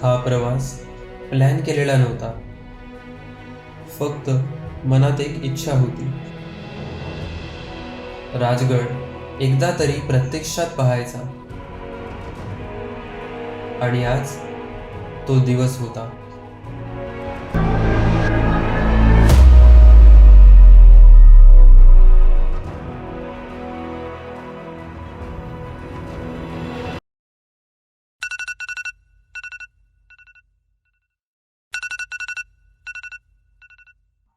हा प्रवास प्लॅन केलेला नव्हता. फक्त मनात एक इच्छा होती. राजगड एकदा तरी प्रत्यक्षात पाहायचा. आणि आज तो दिवस होता.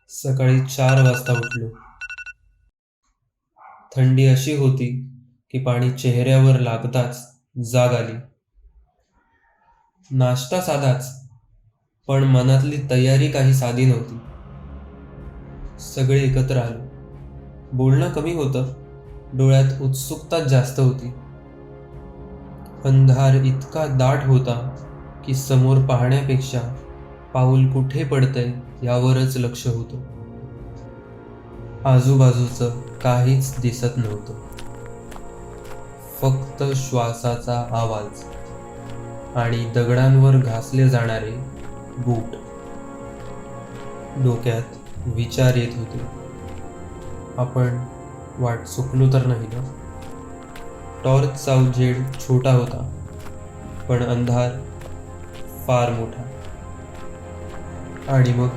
सकाळी 4 वाजता उठलो. थंडी अशी होती की पाणी चेहऱ्यावर लागताच जाग आली. नाश्ता साधाच, पण मनातली तयारी काही साधी नव्हती. सगळे एकत्र आलो. बोलणं कमी होतं, डोळ्यात उत्सुकता जास्त होती. अंधार इतका दाट होता की समोर पाहण्यापेक्षा पाऊल कुठे पडतंय यावरच लक्ष होतं. आजूबाजूचं काहीच दिसत नव्हतं. फक्त श्वासाचा आवाज आणि दगडांवर घासले जाणारे बूट. डोक्यात विचार येत होते. आपण वाट चुकलो तर नाही ना? टॉर्चचा उजेड छोटा होता, पण अंधार फार मोठा. आणि मग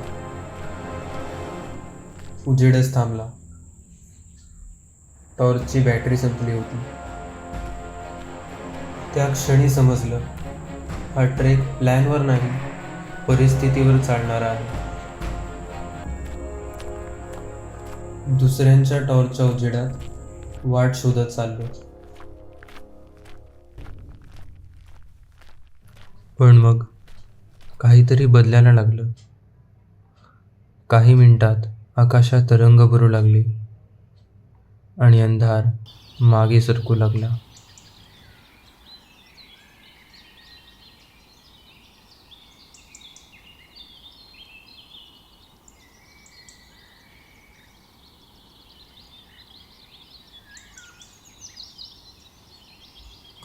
उजेडच थांबला. टॉर्चची बॅटरी संपली होती. त्या क्षणी समजलं, हा ट्रेक प्लॅनवर नाही, परिस्थितीवर चालणारा आहे. दुसऱ्यांच्या टॉर्चच्या उजेडात वाट शोधत चाललो. पण मग काहीतरी बदलायला लागलं. काही मिनिटात आकाशात रंग भरू लागले आणि अंधार मागे सरकू लागला.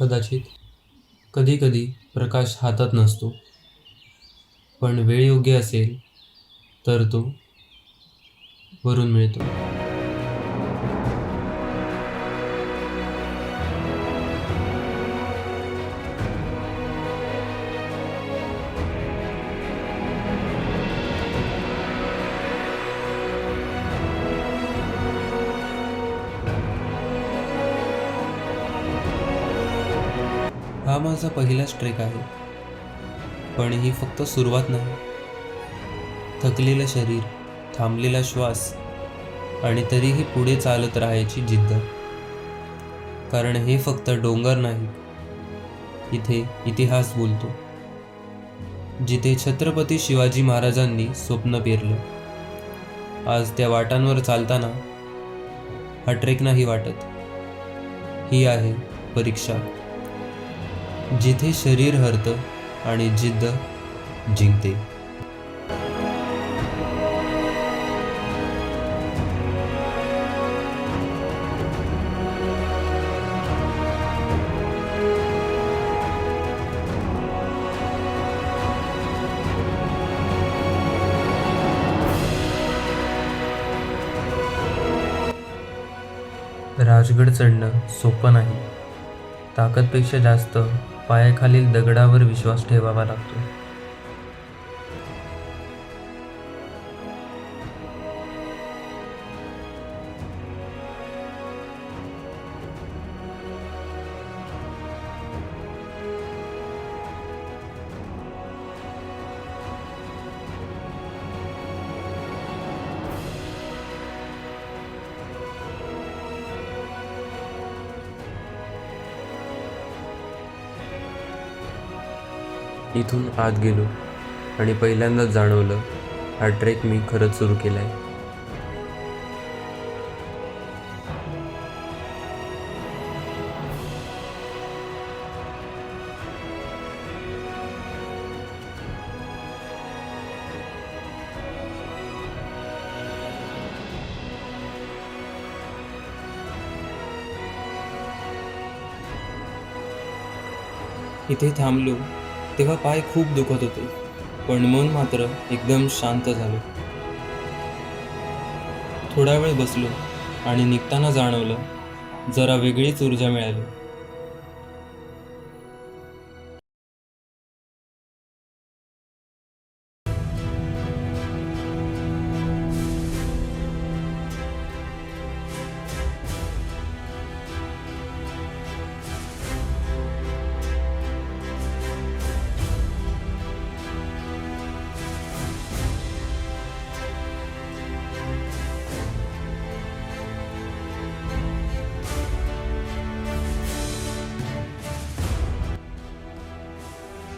कदाचित कधी-कधी प्रकाश हातात नसतो, पण वेळ योग्य असेल तर तो वरून मिळतो. हा माझा पहिलाच ट्रेक आहे, पण ही फक्त सुरुवात नाही. थकलेलं शरीर, थांबलेला श्वास आणि तरीही पुढे चालत राहायची जिद्द. कारण हे फक्त डोंगर नाही, इथे इतिहास बोलतो. जिथे छत्रपती शिवाजी महाराजांनी स्वप्न पेरलं. आज त्या वाटांवर चालताना हा ट्रेक नाही वाटत. ही आहे परीक्षा, जिथे शरीर हरतं आणि जिद्द जिंकते. राजगड चढणं सोपं नाही. ताकदपेक्षा जास्त पायाखालील दगडावर विश्वास ठेवावा लागतो. इथून आत गेलो आणि पहिल्यांदाच जाणवलं, हा ट्रेक मी खरंच सुरू केलाय. इथे थांबलो तेव्हा पाय खूप दुखत होते, पण मन मात्र एकदम शांत झालं. थोडा वेळ बसलो आणि निघताना जाणवलं जरा वेगळीच ऊर्जा मिळाली.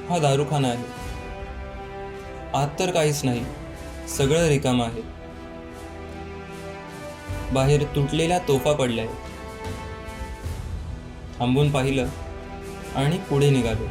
हा दारूखाना आहे. आत तर काहीच नाही, सगळं रिकामं आहे. बाहेर तुटलेल्या तोफा पडल्या आहेत. थांबून पाहिलं आणि पुढे निघालो.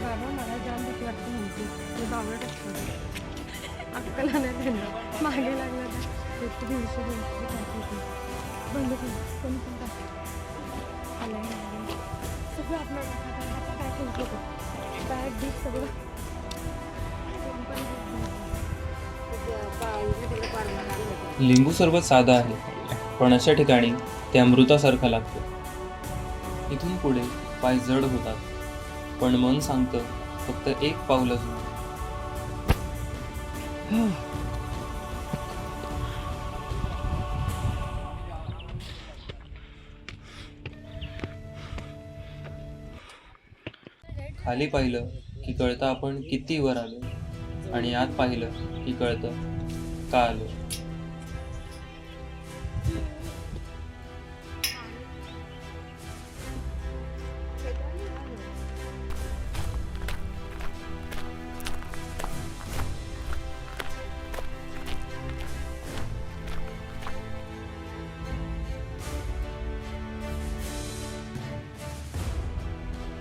बाबा मला जाम भीती वाटते म्हणते मी बाबा टाकतो अक्कला नाही त्यांना मागे लागला तर एक दिवशी बंद करून कोणी पण टाकतो आला सगळं आपलं काय केलं बॅग डिश सगळं लिंबू सरबत साधा आहे, पण अशा ठिकाणी ते अमृतासारखं लागतं. इथून पुढे पाय जड होतात, पण मन सांगतं फक्त एक पाऊल अजून. खाली पाहिलं की कळतं आपण किती वर आलो, आणि आत पाहिलं की कळतं का आलो.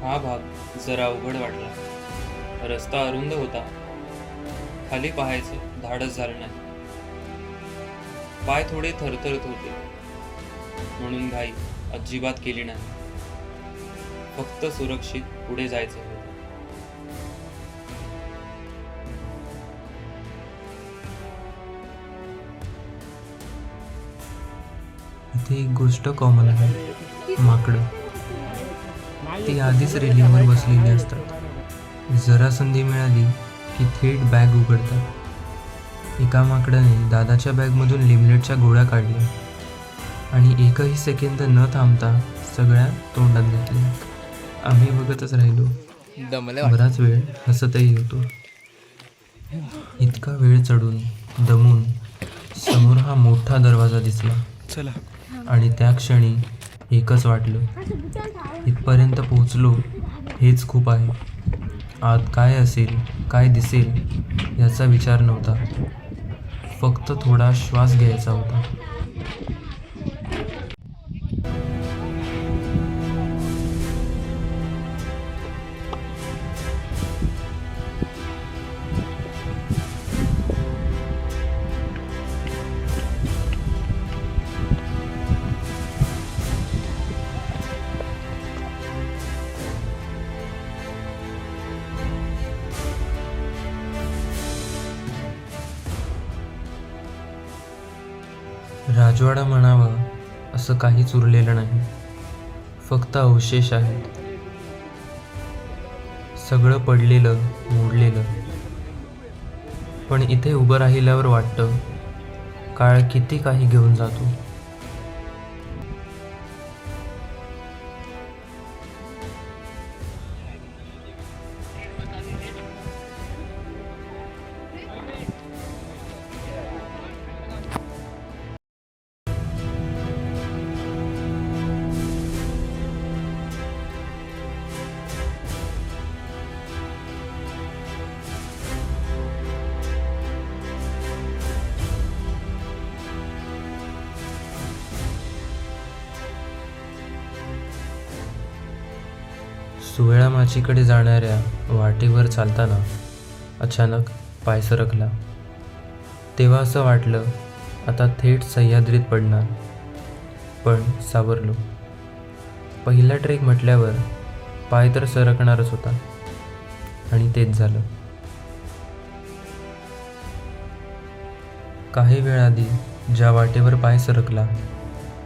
हा भाग जरा अवघड वाटला. रस्ता अरुंद होता, खाली पाहायचं धाडस झालं नाही. पाय थोडे थरथरत होते, म्हणून घाई अजिबात केली नाही. फक्त सुरक्षित पुढे जायचं होतं. इथे एक गोष्ट कॉमन आहे, माकडं. ती आधीच रेलिंगवर बसलेली असतात. जरा संधी मिळाली की थेट बॅग उघडतात. एका माकडाने दादाच्या बॅगमधून लिमलेटच्या गोळ्या काढल्या आणि एकही सेकंद न थांबता सगळ्या तोंडात घातल्या. आम्ही बघतच राहिलो. बराच वेळ हसतही होतो. इतका वेळ चढून दमून समोर हा मोठा दरवाजा दिसला आणि त्या क्षणी एकच वाटलं, इथपर्यंत पोहोचलो हेच खूप आहे. आत काय असेल, काय दिसेल याचा विचार नव्हता, फक्त थोडा श्वास घ्यायचा होता. राजवाडा म्हणावा असं काहीच उरलेलं नाही, फक्त अवशेष आहेत. सगळं पडलेलं, मोडलेलं. पण इथे उभं राहिल्यावर वाटतं काळ किती काही घेऊन जातो. सुवेळा माचीकडे जाणाऱ्या वाटेवर चालताना अचानक पाय सरकला. तेव्हा असं वाटलं आता थेट सह्याद्रीत पडणार, पण सावरलो. पहिला ट्रेक म्हटल्यावर पाय तर सरकणारच होता आणि तेच झालं. काही वेळ आधी ज्या वाटेवर पाय सरकला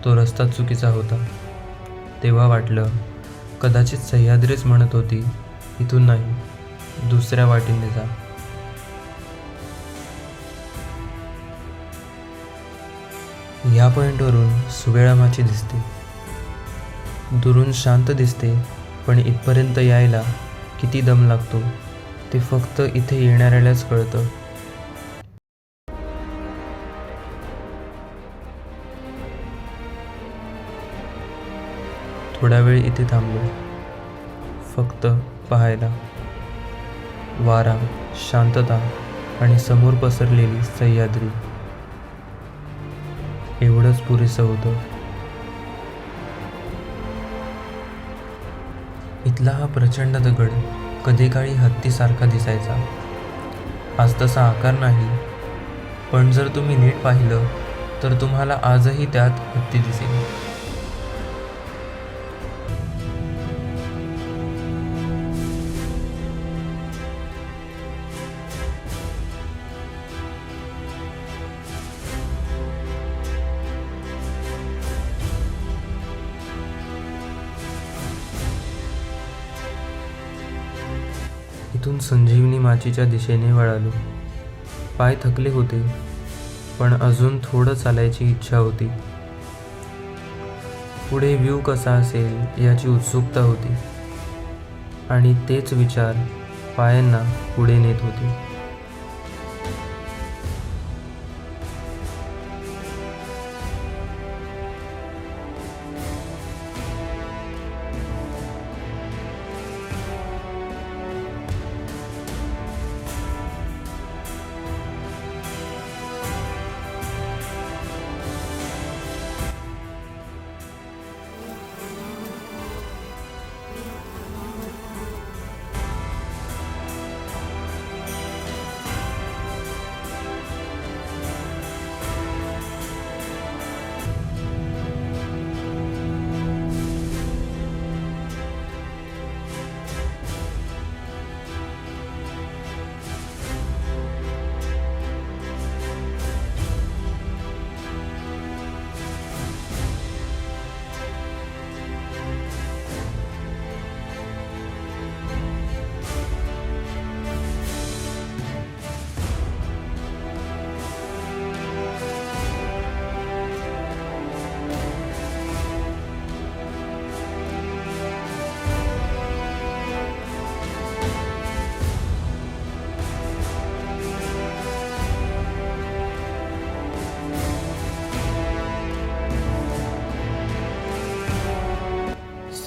तो रस्ता चुकीचा होता. तेव्हा वाटलं कदाचित सह्याद्रीच म्हणत होती इथून नाही, दुसऱ्या वाटेने जा. या पॉईंटवरून सुवेळा माची दिसते. दुरून शांत दिसते, पण इथपर्यंत यायला किती दम लागतो ते फक्त इथे येणाऱ्यालाच कळतं. थोडा वेळ इथे थांबलो, फक्त पाहायला. वारा, शांतता आणि समोर पसरलेली सह्याद्री, एवढंच पुरेसं होतं. इथला हा प्रचंड दगड कधी काळी हत्तीसारखा दिसायचा. आज तसा आकार नाही, पण जर तुम्ही नीट पाहिलं तर तुम्हाला आजही त्यात हत्ती दिसेल. इथून संजीवनी माचीच्या दिशेने वळालो. पाय थकले होते, पण अजून थोडं चालायची इच्छा होती. पुढे व्ह्यू कसा असेल याची उत्सुकता होती आणि तेच विचार पायांना पुढे नेत होते.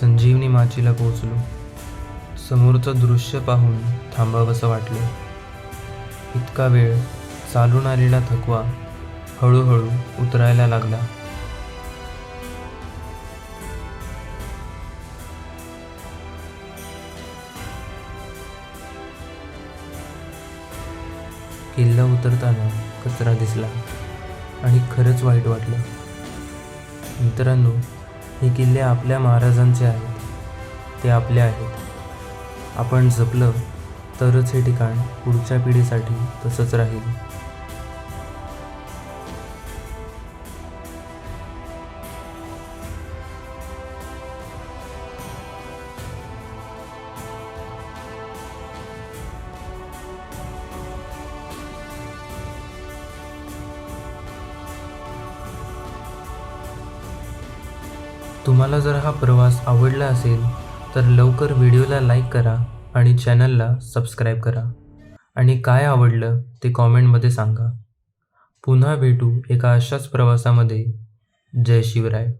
संजीवनी माचीला पोहोचलो. समोरचं दृश्य पाहून थांबावंसं वाटलं. इतका वेळ चालून आलेला थकवा हळूहळू उतरायला लागला. किल्ला उतरताना कचरा दिसला आणि खरंच वाईट वाटलं. मित्रांनो, हे किल्ले आपल्या महाराजांचे आहेत, ते आपले आहेत. आपण जपलं तरच हे ठिकाण पुढच्या पिढीसाठी तसंच राहील. तुम्हाला जर हा प्रवास आवडला असेल तर लवकर व्हिडिओला लाईक करा आणि चॅनलला सबस्क्राईब करा. आणि काय आवडलं ते कॉमेंटमध्ये सांगा. पुन्हा भेटू एका अशाच प्रवासामध्ये. जय शिवराय.